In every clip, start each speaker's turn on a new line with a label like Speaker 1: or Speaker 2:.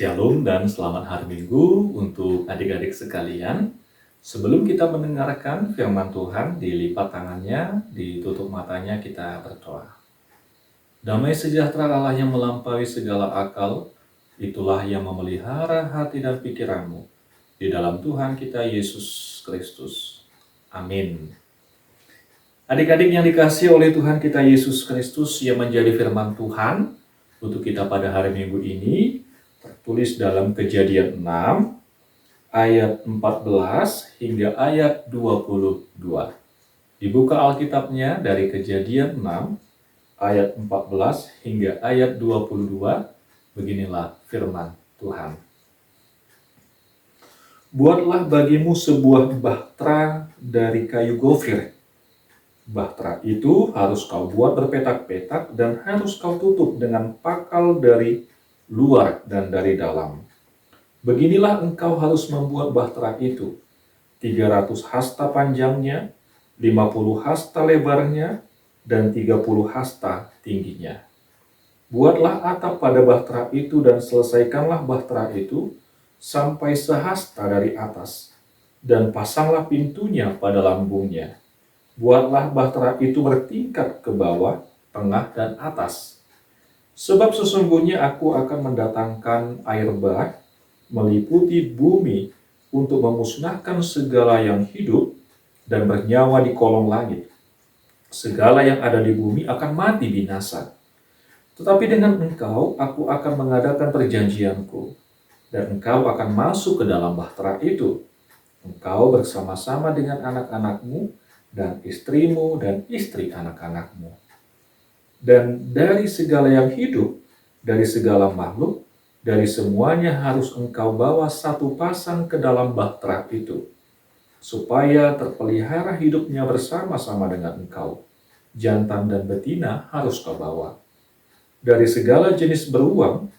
Speaker 1: Shalom dan selamat hari Minggu untuk adik-adik sekalian. Sebelum kita mendengarkan firman Tuhan, dilipat tangannya, ditutup matanya, kita berdoa. Damai sejahtera Allah yang melampaui segala akal, itulah yang memelihara hati dan pikiranmu. Di dalam Tuhan kita Yesus Kristus. Amin. Adik-adik yang dikasihi oleh Tuhan kita Yesus Kristus yang menjadi firman Tuhan untuk kita pada hari Minggu ini, tertulis dalam Kejadian 6 ayat 14 hingga ayat 22. Dibuka Alkitabnya dari Kejadian 6 ayat 14 hingga ayat 22. Beginilah firman Tuhan. Buatlah bagimu sebuah bahtera dari kayu gofir. Bahtera itu harus kau buat berpetak-petak dan harus kau tutup dengan pakal dari luar dan dari dalam. Beginilah engkau harus membuat bahtera itu. 300 hasta panjangnya, 50 hasta lebarnya, dan 30 hasta tingginya. Buatlah atap pada bahtera itu dan selesaikanlah bahtera itu sampai sehasta dari atas, dan pasanglah pintunya pada lambungnya. Buatlah bahtera itu bertingkat ke bawah, tengah, dan atas. Sebab sesungguhnya aku akan mendatangkan air bah meliputi bumi untuk memusnahkan segala yang hidup dan bernyawa di kolong langit. Segala yang ada di bumi akan mati binasa. Tetapi dengan engkau aku akan mengadakan perjanjianku, dan engkau akan masuk ke dalam bahtera itu. Engkau bersama-sama dengan anak-anakmu dan istrimu dan istri anak-anakmu. Dan dari segala yang hidup, dari segala makhluk, dari semuanya harus engkau bawa satu pasang ke dalam bahtera itu, supaya terpelihara hidupnya bersama-sama dengan engkau. Jantan dan betina harus kau bawa. Dari segala jenis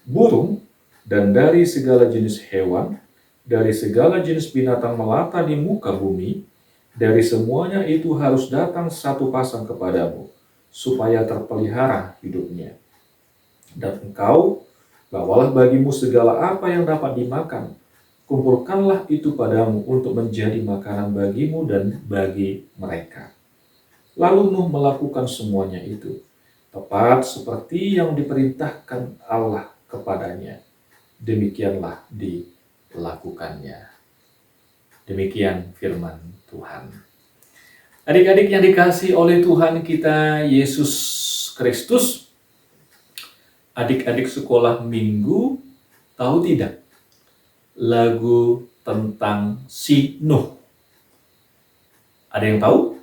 Speaker 1: burung, dan dari segala jenis hewan, dari segala jenis binatang melata di muka bumi, dari semuanya itu harus datang satu pasang kepadamu, supaya terpelihara hidupnya. Dan engkau bawalah bagimu segala apa yang dapat dimakan. Kumpulkanlah itu padamu untuk menjadi makanan bagimu dan bagi mereka. Lalu Nuh melakukan semuanya itu, tepat seperti yang diperintahkan Allah kepadanya. Demikianlah dilakukannya. Demikian firman Tuhan. Adik-adik yang dikasihi oleh Tuhan kita Yesus Kristus, adik-adik sekolah minggu tahu tidak lagu tentang si Nuh? Ada yang tahu?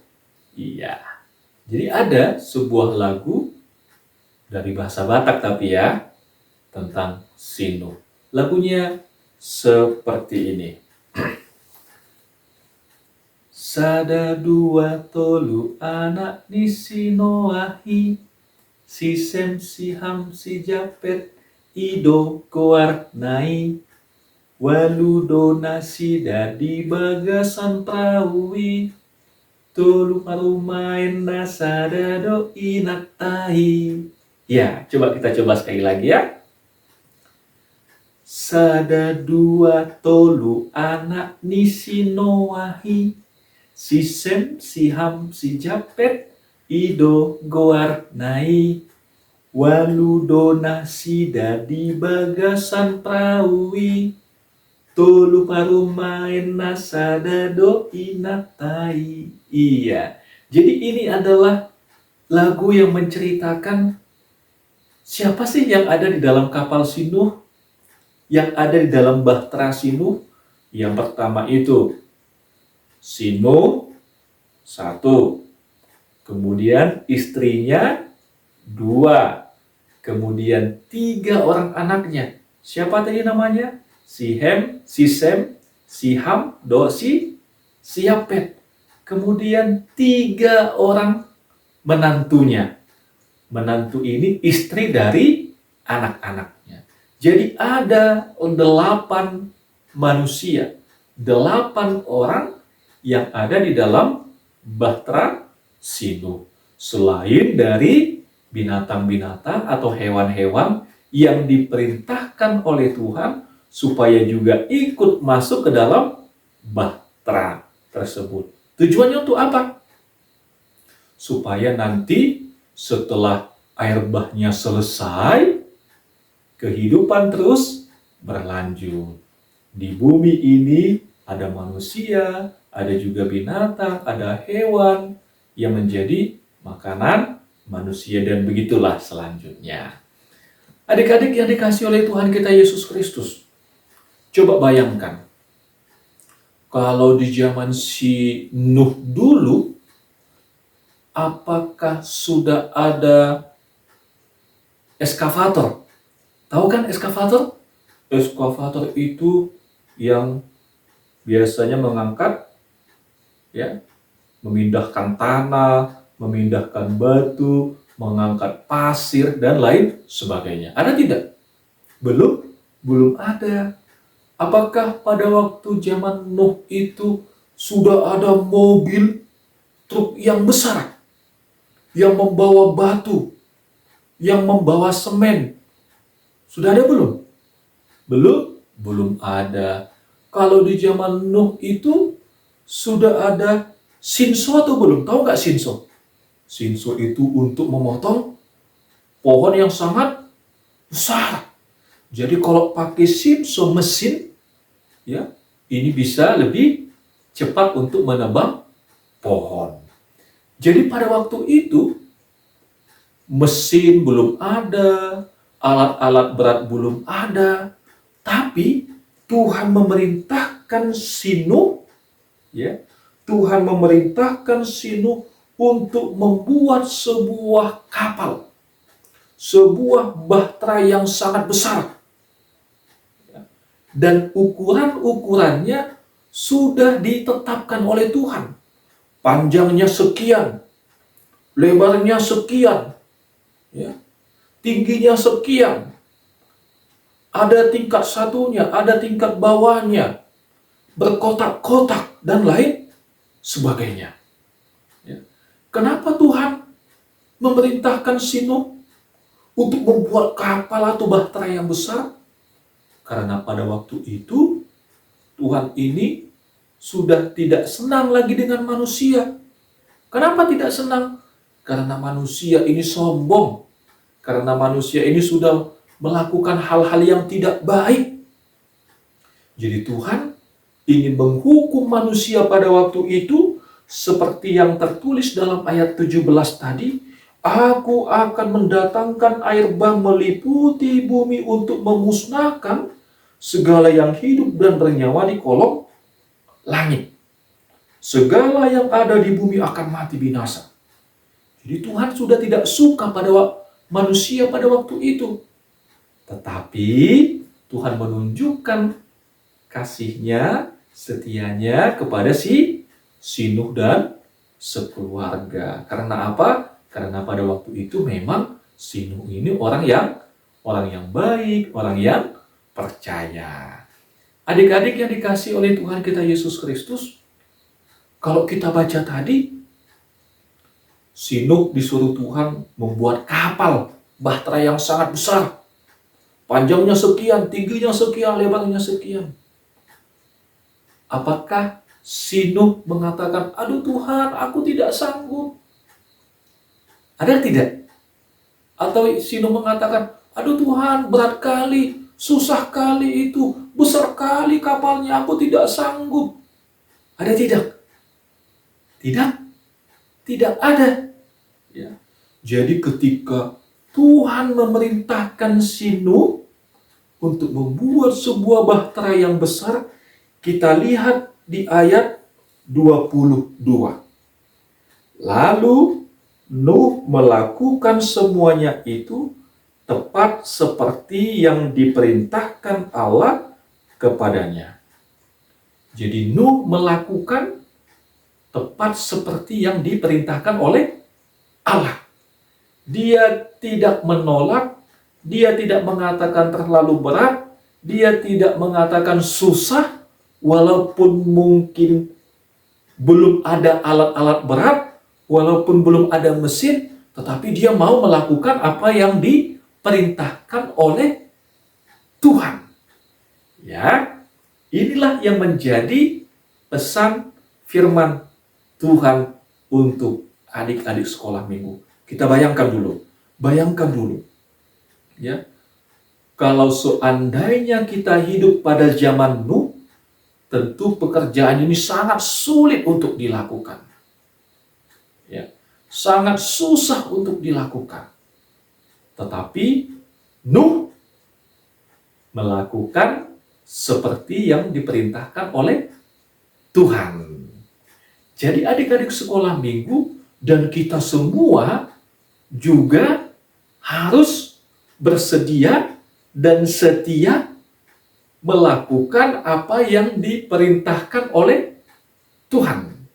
Speaker 1: Iya. Jadi ada sebuah lagu dari bahasa Batak tapi ya, tentang si Nuh. Lagunya seperti ini. Sada dua tolu anak ni si Noahi, si Sem, si Ham, si Japet, Ido, Koarnai, Waludona, si Dadi, Bagasan, Prawi, Tolu Marumain, Nasadado, Inatai. Ya, kita coba sekali lagi ya. Sada dua tolu anak ni si Noahi, si Sem, si Ham, si Japet, Ido, Goarnai, Waludona, si Dadi, Bagasan, Prawi, Tolu Parumain, Nasadado, Inatai. Iya, jadi ini adalah lagu yang menceritakan siapa sih yang ada di dalam kapal si Nuh, yang ada di dalam bahtera si Nuh. Yang pertama itu si Nuh, 1. Kemudian istrinya 2. Kemudian 3 orang anaknya. Siapa tadi namanya? Si Hem, si Sem, si Ham, si Yapet. Kemudian 3 orang menantunya. Menantu ini istri dari anak-anaknya. Jadi ada 8 manusia, 8 orang yang ada di dalam bahtera si Nuh. Selain dari binatang-binatang atau hewan-hewan yang diperintahkan oleh Tuhan supaya juga ikut masuk ke dalam bahtera tersebut. Tujuannya untuk apa? Supaya nanti setelah air bahnya selesai, kehidupan terus berlanjut. Di bumi ini ada manusia, ada juga binatang, ada hewan yang menjadi makanan manusia, dan begitulah selanjutnya. Adik-adik yang dikasihi oleh Tuhan kita Yesus Kristus, coba bayangkan, kalau di zaman si Nuh dulu, apakah sudah ada eskavator? Tahu kan eskavator? Eskavator itu yang biasanya mengangkat, ya, memindahkan tanah, memindahkan batu, mengangkat pasir, dan lain sebagainya. Ada tidak? Belum ada. Apakah pada waktu zaman Nuh itu sudah ada mobil truk yang besar, yang membawa batu, yang membawa semen? Sudah ada belum? Belum ada. Kalau di zaman Nuh itu sudah ada sinso atau belum? Tahu nggak sinso? Sinso itu untuk memotong pohon yang sangat besar. Jadi kalau pakai sinso mesin, ya, ini bisa lebih cepat untuk menebang pohon. Jadi pada waktu itu mesin belum ada, alat-alat berat belum ada, tapi Tuhan memerintahkan si Nuh, ya, Tuhan memerintahkan si Nuh untuk membuat sebuah kapal, sebuah bahtera yang sangat besar. Dan ukuran-ukurannya sudah ditetapkan oleh Tuhan. Panjangnya sekian, lebarnya sekian, ya, tingginya sekian. Ada tingkat satunya, ada tingkat bawahnya, berkotak-kotak, dan lain sebagainya. Ya. Kenapa Tuhan memerintahkan si Nuh untuk membuat kapal atau bahtera yang besar? Karena pada waktu itu Tuhan ini sudah tidak senang lagi dengan manusia. Kenapa tidak senang? Karena manusia ini sombong. Karena manusia ini sudah melakukan hal-hal yang tidak baik. Jadi Tuhan ingin menghukum manusia pada waktu itu seperti yang tertulis dalam ayat 17 tadi. Aku akan mendatangkan air bah meliputi bumi untuk memusnahkan segala yang hidup dan bernyawa di kolong langit. Segala yang ada di bumi akan mati binasa. Jadi Tuhan sudah tidak suka pada manusia pada waktu itu. Tetapi Tuhan menunjukkan kasih-Nya, setia-Nya kepada si Nuh dan sekeluarga. Karena apa? Karena pada waktu itu memang si Nuh ini orang yang baik, orang yang percaya. Adik-adik yang dikasihi oleh Tuhan kita Yesus Kristus, kalau kita baca tadi, si Nuh disuruh Tuhan membuat kapal bahtera yang sangat besar. Panjangnya sekian, tingginya sekian, lebarnya sekian. Apakah si Nuh mengatakan, aduh Tuhan, aku tidak sanggup? Ada tidak? Atau si Nuh mengatakan, aduh Tuhan, berat kali, susah kali itu, besar kali kapalnya, aku tidak sanggup. Ada tidak? Tidak ada. Ya. Jadi ketika Tuhan memerintahkan si Nuh untuk membuat sebuah bahtera yang besar, kita lihat di ayat 22. Lalu Nuh melakukan semuanya itu tepat seperti yang diperintahkan Allah kepadanya. Jadi Nuh melakukan tepat seperti yang diperintahkan oleh Allah. Dia tidak menolak, dia tidak mengatakan terlalu berat, dia tidak mengatakan susah, walaupun mungkin belum ada alat-alat berat, walaupun belum ada mesin, tetapi dia mau melakukan apa yang diperintahkan oleh Tuhan. Ya, inilah yang menjadi pesan firman Tuhan untuk adik-adik sekolah minggu. Kita bayangkan dulu, ya, kalau seandainya kita hidup pada zaman Nuh, tentu pekerjaan ini sangat sulit untuk dilakukan. Ya, sangat susah untuk dilakukan. Tetapi Nuh melakukan seperti yang diperintahkan oleh Tuhan. Jadi adik-adik sekolah minggu dan kita semua juga harus bersedia dan setia melakukan apa yang diperintahkan oleh Tuhan.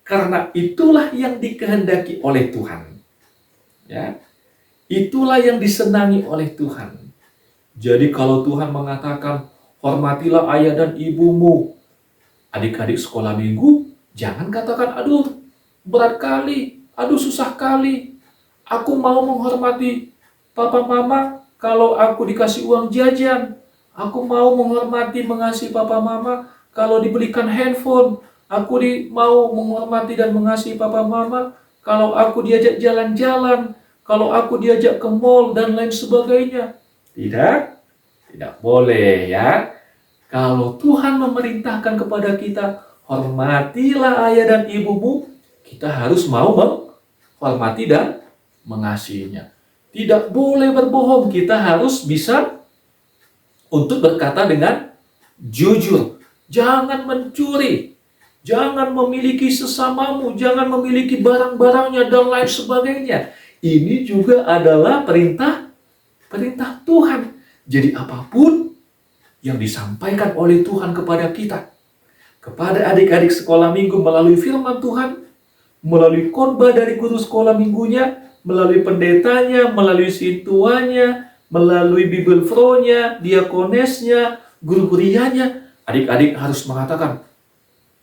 Speaker 1: Karena itulah yang dikehendaki oleh Tuhan. Ya, itulah yang disenangi oleh Tuhan. Jadi kalau Tuhan mengatakan, hormatilah ayah dan ibumu, adik-adik sekolah minggu, jangan katakan, aduh berat kali, aduh susah kali. Aku mau menghormati papa mama kalau aku dikasih uang jajan. Aku mau menghormati, mengasihi papa mama kalau dibelikan handphone. Aku mau menghormati dan mengasihi papa mama kalau aku diajak jalan-jalan, kalau aku diajak ke mall dan lain sebagainya. Tidak boleh ya. Kalau Tuhan memerintahkan kepada kita, hormatilah ayah dan ibumu, kita harus mau menghormati dan mengasihinya. Tidak boleh berbohong, kita harus bisa untuk berkata dengan jujur. Jangan mencuri, jangan memiliki sesamamu, jangan memiliki barang-barangnya dan lain sebagainya. Ini juga adalah perintah Tuhan. Jadi apapun yang disampaikan oleh Tuhan kepada kita, kepada adik-adik sekolah minggu melalui firman Tuhan, melalui khotbah dari guru sekolah minggunya, melalui pendetanya, melalui situanya, melalui Bible Pro-nya, diakonesnya, guru gurianya, adik-adik harus mengatakan,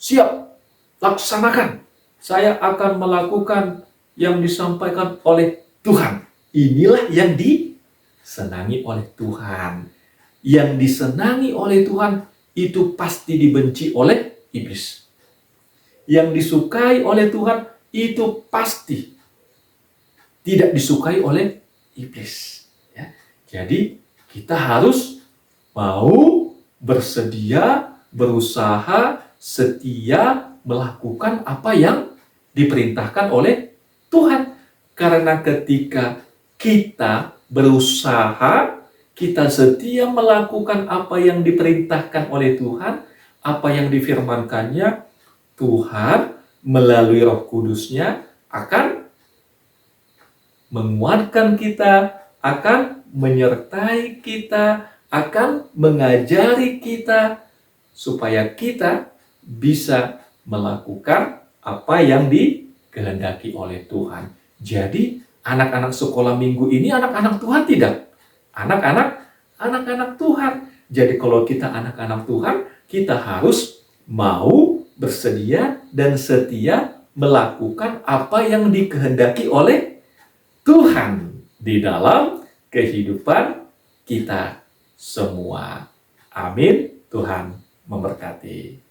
Speaker 1: siap, laksanakan. Saya akan melakukan yang disampaikan oleh Tuhan. Inilah yang disenangi oleh Tuhan. Yang disenangi oleh Tuhan itu pasti dibenci oleh iblis. Yang disukai oleh Tuhan itu pasti tidak disukai oleh iblis. Ya. Jadi kita harus mau bersedia, berusaha, setia melakukan apa yang diperintahkan oleh Tuhan. Karena ketika kita berusaha, kita setia melakukan apa yang diperintahkan oleh Tuhan, apa yang difirmankannya, Tuhan melalui Roh Kudus-Nya akan menguatkan kita, akan menyertai kita, akan mengajari kita supaya kita bisa melakukan apa yang dikehendaki oleh Tuhan. Jadi anak-anak sekolah minggu ini anak-anak Tuhan tidak? Anak-anak Tuhan. Jadi kalau kita anak-anak Tuhan, kita harus mau bersedia dan setia melakukan apa yang dikehendaki oleh Tuhan di dalam kehidupan kita semua. Amin. Tuhan memberkati.